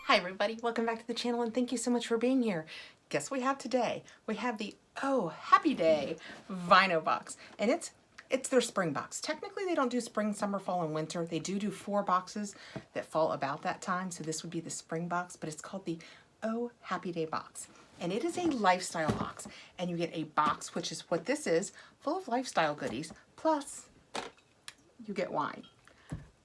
Hi everybody, welcome back to the channel and thank you so much for being here. Guess what we have today? We have the Oh Happy Day Vino Box, and it's their spring box. Technically they don't do spring, summer, fall, and winter. They do 4 boxes that fall about that time, so this would be the spring box, but it's called the Oh Happy Day box. And it is a lifestyle box, and you get a box, which is what this is, full of lifestyle goodies, plus you get wine.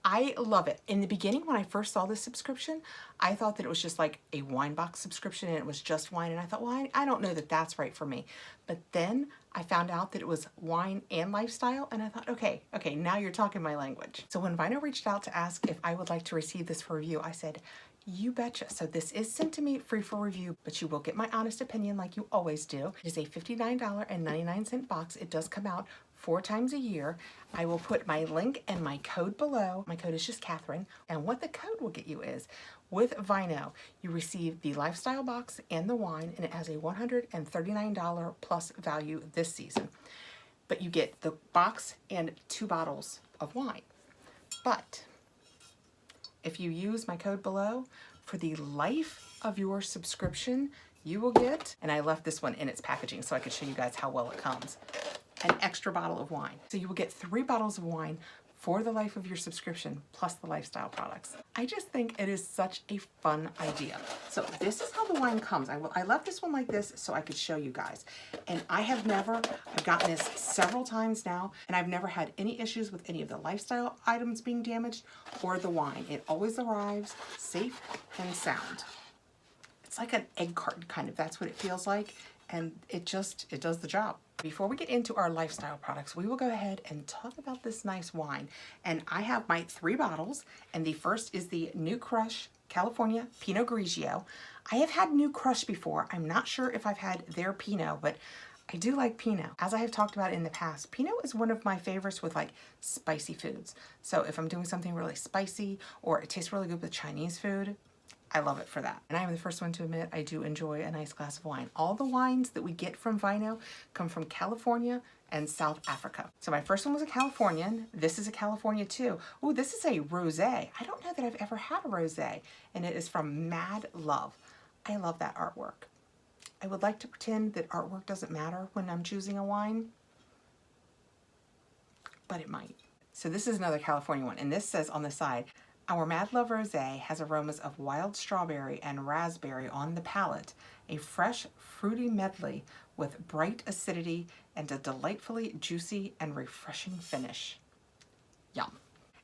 I love it. In the beginning, when I first saw this subscription, I thought that it was just like a wine box subscription and it was just wine. And I thought, well, I don't know that that's right for me. But then I found out that it was wine and lifestyle. And I thought, okay, now you're talking my language. So when Vino reached out to ask if I would like to receive this for review, I said, you betcha. So this is sent to me free for review, but you will get my honest opinion like you always do. It is a $59.99 box. It does come out 4 times a year. I will put my link and my code below. My code is just Kathrin. And what the code will get you is, with Vino, you receive the lifestyle box and the wine, and it has a $139 plus value this season. But you get the box and 2 bottles of wine. But if you use my code below, for the life of your subscription, you will get, and I left this one in its packaging so I could show you guys how well it comes, an extra bottle of wine. So you will get 3 bottles of wine for the life of your subscription, plus the lifestyle products. I just think it is such a fun idea. So this is how the wine comes. I left this one like this so I could show you guys. And I've gotten this several times now, and I've never had any issues with any of the lifestyle items being damaged or the wine. It always arrives safe and sound. It's like an egg carton kind of, that's what it feels like. And it does the job. Before we get into our lifestyle products, we will go ahead and talk about this nice wine. And I have my 3 bottles, and the first is the New Crush California Pinot Grigio. I have had New Crush before. I'm not sure if I've had their Pinot, but I do like Pinot. As I have talked about in the past, Pinot is one of my favorites with like spicy foods. So if I'm doing something really spicy or it tastes really good with Chinese food, I love it for that. And I am the first one to admit I do enjoy a nice glass of wine. All the wines that we get from Vino come from California and South Africa. So my first one was a Californian. This is a California too. Ooh, this is a rosé. I don't know that I've ever had a rosé, and it is from Mad Love. I love that artwork. I would like to pretend that artwork doesn't matter when I'm choosing a wine, but it might. So this is another California one, and this says on the side, our Mad Love Rosé has aromas of wild strawberry and raspberry on the palate, a fresh, fruity medley with bright acidity and a delightfully juicy and refreshing finish. Yum.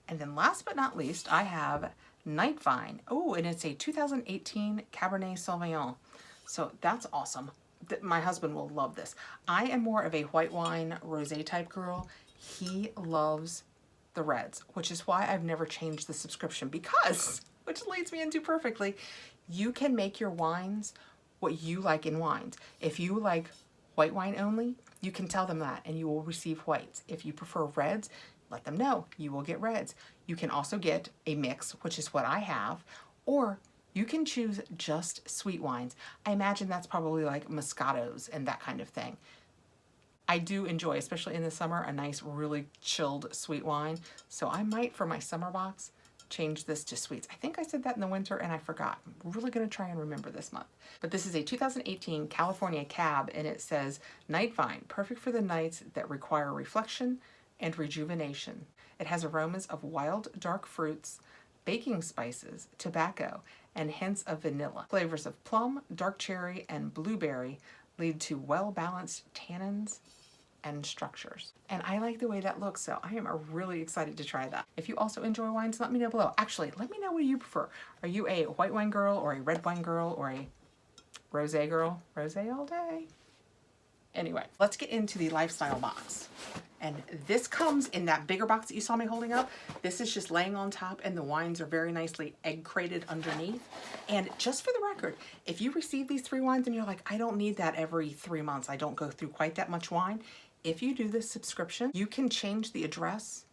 And then last but not least, I have Night Vine. Oh, and it's a 2018 Cabernet Sauvignon. So that's awesome. My husband will love this. I am more of a white wine rosé type girl. He loves the reds, which is why I've never changed the subscription, because, which leads me into perfectly, you can make your wines what you like in wines. If you like white wine only, you can tell them that and you will receive whites. If you prefer reds, let them know, you will get reds. You can also get a mix, which is what I have, or you can choose just sweet wines. I imagine that's probably like Moscatos and that kind of thing. I do enjoy, especially in the summer, a nice, really chilled sweet wine. So I might, for my summer box, change this to sweets. I think I said that in the winter and I forgot. I'm really gonna try and remember this month. But this is a 2018 California Cab, and it says, Night Vine, perfect for the nights that require reflection and rejuvenation. It has aromas of wild, dark fruits, baking spices, tobacco, and hints of vanilla. Flavors of plum, dark cherry, and blueberry lead to well-balanced tannins and structures. And I like the way that looks, so I am really excited to try that. If you also enjoy wines, let me know below. Actually, let me know what you prefer. Are you a white wine girl or a red wine girl or a rosé girl? Rosé all day. Anyway, let's get into the lifestyle box. And this comes in that bigger box that you saw me holding up. This is just laying on top, and the wines are very nicely egg crated underneath. And just for the record, if you receive these 3 wines and you're like, I don't need that every 3 months, I don't go through quite that much wine, if you do this subscription, you can change the address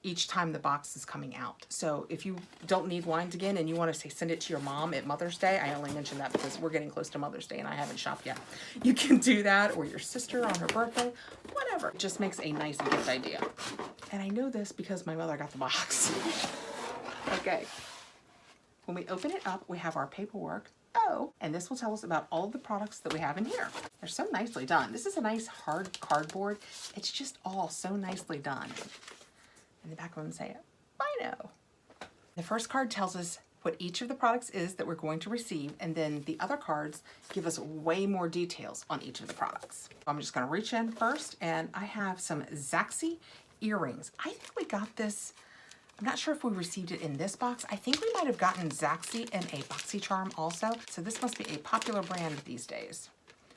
each time the box is coming out. So if you don't need wines again and you want to say send it to your mom at Mother's Day, I only mention that because we're getting close to Mother's Day and I haven't shopped yet. You can do that, or your sister on her birthday, whatever. It just makes a nice gift idea. And I know this because my mother got the box. Okay. When we open it up, we have our paperwork. Oh, and this will tell us about all of the products that we have in here. They're so nicely done. This is a nice hard cardboard. It's just all so nicely done. In the back of them say, Vino. The first card tells us what each of the products is that we're going to receive, and then the other cards give us way more details on each of the products. I'm just gonna reach in first, and I have some Zaxi earrings. I think we got this, I'm not sure if we received it in this box. I think we might have gotten Zaxi in a Boxycharm also, so this must be a popular brand these days.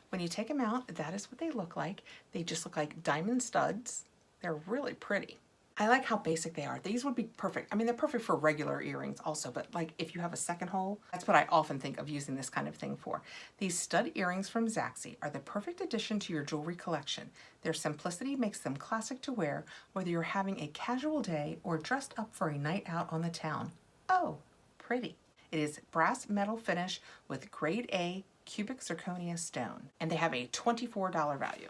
When you take them out, that is what they look like. They just look like diamond studs. They're really pretty. I like how basic they are. These would be perfect. I mean, they're perfect for regular earrings also, but like if you have a second hole, that's what I often think of using this kind of thing for. These stud earrings from Zaxi are the perfect addition to your jewelry collection. Their simplicity makes them classic to wear, whether you're having a casual day or dressed up for a night out on the town. Oh, pretty. It is brass metal finish with grade A cubic zirconia stone, and they have a $24 value.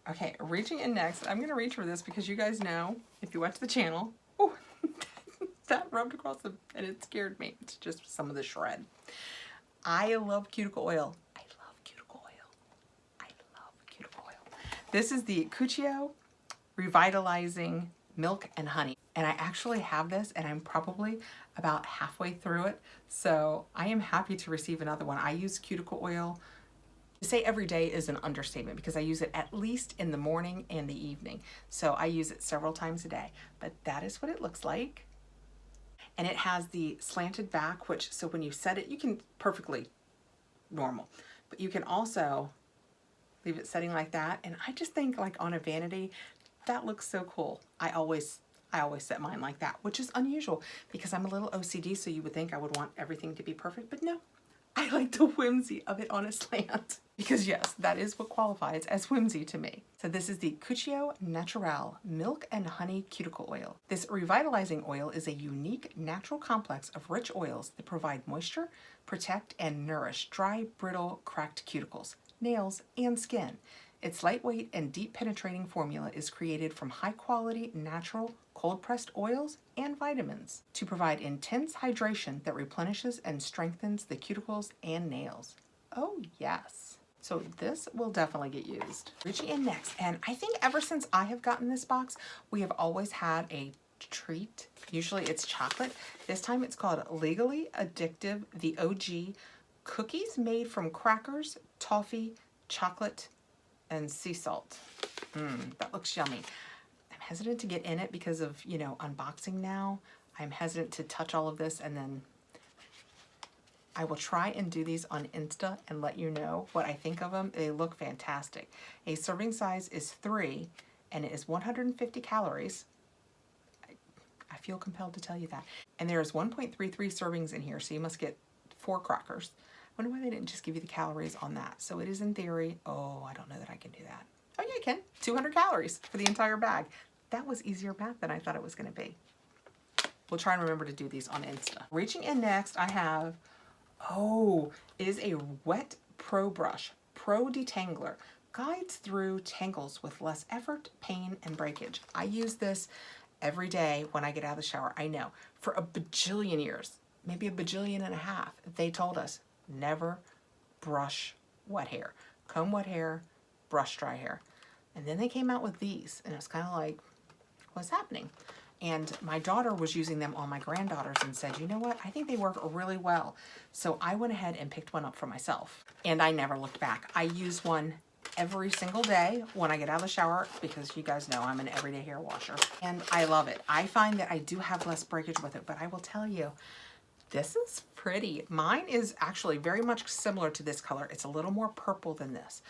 Okay, reaching in next, I'm gonna reach for this because you guys know, if you watch the channel, oh, that rubbed across and it scared me. It's just some of the shred. I love cuticle oil. I love cuticle oil. I love cuticle oil. This is the Cuticle Revitalizing Milk and Honey. And I actually have this, and I'm probably about halfway through it. So I am happy to receive another one. I use cuticle oil. To say every day is an understatement because I use it at least in the morning and the evening. So I use it several times a day, but that is what it looks like. And it has the slanted back, which, so when you set it, you can perfectly normal, but you can also leave it setting like that. And I just think like on a vanity, that looks so cool. I always set mine like that, which is unusual because I'm a little OCD. So you would think I would want everything to be perfect, but no. I like the whimsy of it on a slant because yes, that is what qualifies as whimsy to me. So this is the Cuticle Naturel Milk and Honey Cuticle Oil. This revitalizing oil is a unique natural complex of rich oils that provide moisture, protect, and nourish dry, brittle, cracked cuticles, nails, and skin. Its lightweight and deep penetrating formula is created from high quality, natural, cold pressed oils and vitamins to provide intense hydration that replenishes and strengthens the cuticles and nails. Oh yes. So this will definitely get used. Reaching in next, and I think ever since I have gotten this box, we have always had a treat. Usually it's chocolate. This time it's called Legally Addictive, the OG cookies made from crackers, toffee, chocolate, and sea salt. That looks yummy. I'm hesitant to get in it because of, you know, unboxing now. I'm hesitant to touch all of this, and then I will try and do these on Insta and let you know what I think of them. They look fantastic. A serving size is 3 and it is 150 calories. I feel compelled to tell you that. And there's 1.33 servings in here, so you must get 4 crackers. I wonder why they didn't just give you the calories on that. So it is in theory, oh, I don't know that I can do that. Oh yeah, I can. 200 calories for the entire bag. That was easier math than I thought it was gonna be. We'll try and remember to do these on Insta. Reaching in next, I have, oh, it is a Wet Pro Brush Pro Detangler. Guides through tangles with less effort, pain, and breakage. I use this every day when I get out of the shower. I know, for a bajillion years, maybe a bajillion and a half, they told us, never brush wet hair. Comb wet hair, brush dry hair. And then they came out with these, and it's kind of like, what's happening? And my daughter was using them on my granddaughters and said, you know what? I think they work really well. So I went ahead and picked one up for myself, and I never looked back. I use one every single day when I get out of the shower because you guys know I'm an everyday hair washer, and I love it. I find that I do have less breakage with it, but I will tell you, this is pretty. Mine is actually very much similar to this color. It's a little more purple than this,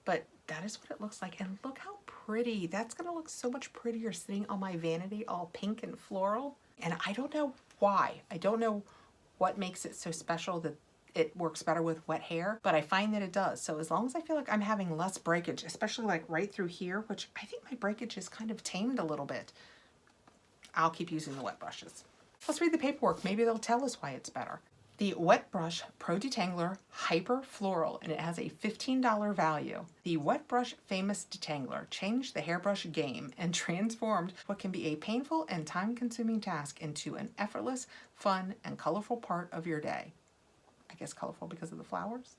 but that is what it looks like. And look how pretty. That's gonna look so much prettier sitting on my vanity, all pink and floral. And I don't know why. I don't know what makes it so special that it works better with wet hair, but I find that it does. So as long as I feel like I'm having less breakage, especially like right through here, which I think my breakage is kind of tamed a little bit, I'll keep using the wet brushes. Let's read the paperwork. Maybe they'll tell us why it's better. The Wet Brush Pro Detangler Hyper Floral, and it has a $15 value. The Wet Brush Famous Detangler changed the hairbrush game and transformed what can be a painful and time-consuming task into an effortless, fun, and colorful part of your day. I guess colorful because of the flowers.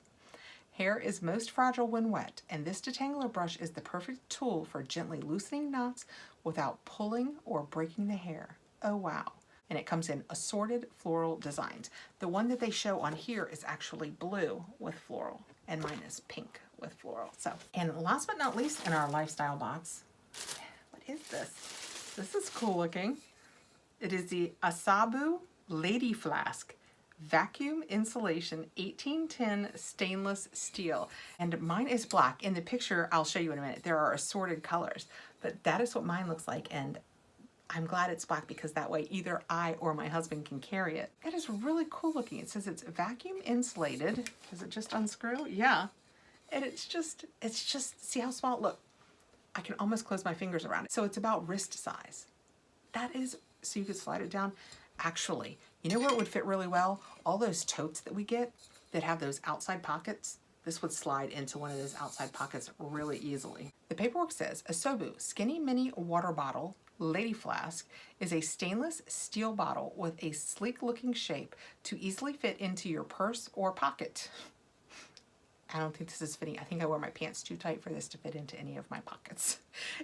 Hair is most fragile when wet, and this detangler brush is the perfect tool for gently loosening knots without pulling or breaking the hair. Oh wow. And it comes in assorted floral designs. The one that they show on here is actually blue with floral, and mine is pink with floral. So, and last but not least in our lifestyle box, what is this? This is cool looking. It is the Asobu Lady Flask Vacuum Insulation 1810 Stainless Steel. And mine is black. In the picture, I'll show you in a minute, there are assorted colors, but that is what mine looks like. And I'm glad it's black because that way either I or my husband can carry it. It is really cool looking. It says it's vacuum insulated. Does it just unscrew? Yeah. And it's just, see how small, look, I can almost close my fingers around it. So it's about wrist size. That is, so you could slide it down. Actually, you know where it would fit really well? All those totes that we get that have those outside pockets, this would slide into one of those outside pockets really easily. The paperwork says, Asobu Skinny Mini Water Bottle Lady Flask is a stainless steel bottle with a sleek looking shape to easily fit into your purse or pocket. I don't think this is fitting. I think I wear my pants too tight for this to fit into any of my pockets.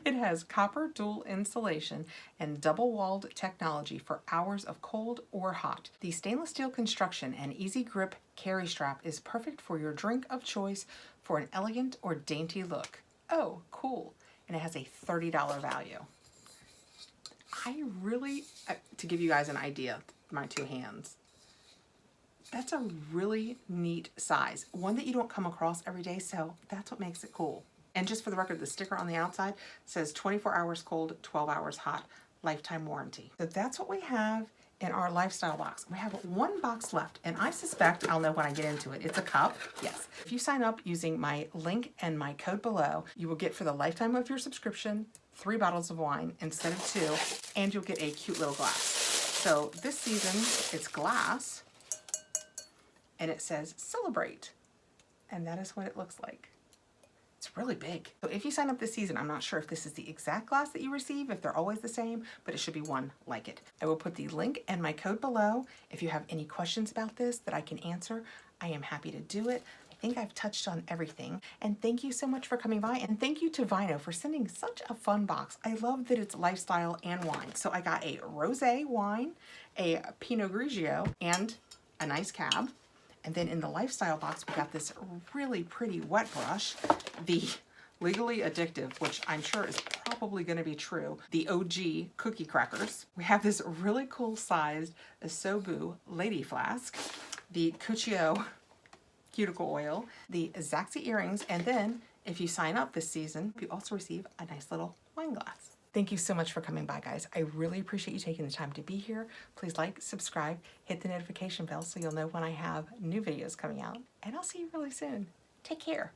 It has copper dual insulation and double-walled technology for hours of cold or hot. The stainless steel construction and easy grip carry strap is perfect for your drink of choice for an elegant or dainty look. Oh, cool. And it has a $30 value. I really, to give you guys an idea, my two hands, that's a really neat size. One that you don't come across every day, so that's what makes it cool. And just for the record, the sticker on the outside says 24 hours cold, 12 hours hot, lifetime warranty. So that's what we have in our lifestyle box. We have one box left, and I suspect I'll know when I get into it. It's a cup, yes. If you sign up using my link and my code below, you will get for the lifetime of your subscription 3 bottles of wine instead of 2, and you'll get a cute little glass. So this season, it's glass, and it says celebrate, and that is what it looks like. It's really big. So if you sign up this season, I'm not sure if this is the exact glass that you receive, if they're always the same, but it should be one like it. I will put the link and my code below. If you have any questions about this that I can answer, I am happy to do it. I think I've touched on everything. And thank you so much for coming by, and thank you to Vino for sending such a fun box. I love that it's lifestyle and wine. So I got a rosé wine, a Pinot Grigio, and a nice cab. And then in the lifestyle box, we got this really pretty wet brush, the Legally Addictive, which I'm sure is probably going to be true, the OG cookie crackers. We have this really cool sized Asobu Lady Flask, the Cuticle Oil, the Zaxi earrings, and then if you sign up this season, you also receive a nice little wine glass. Thank you so much for coming by, guys. I really appreciate you taking the time to be here. Please like, subscribe, hit the notification bell so you'll know when I have new videos coming out. And I'll see you really soon. Take care.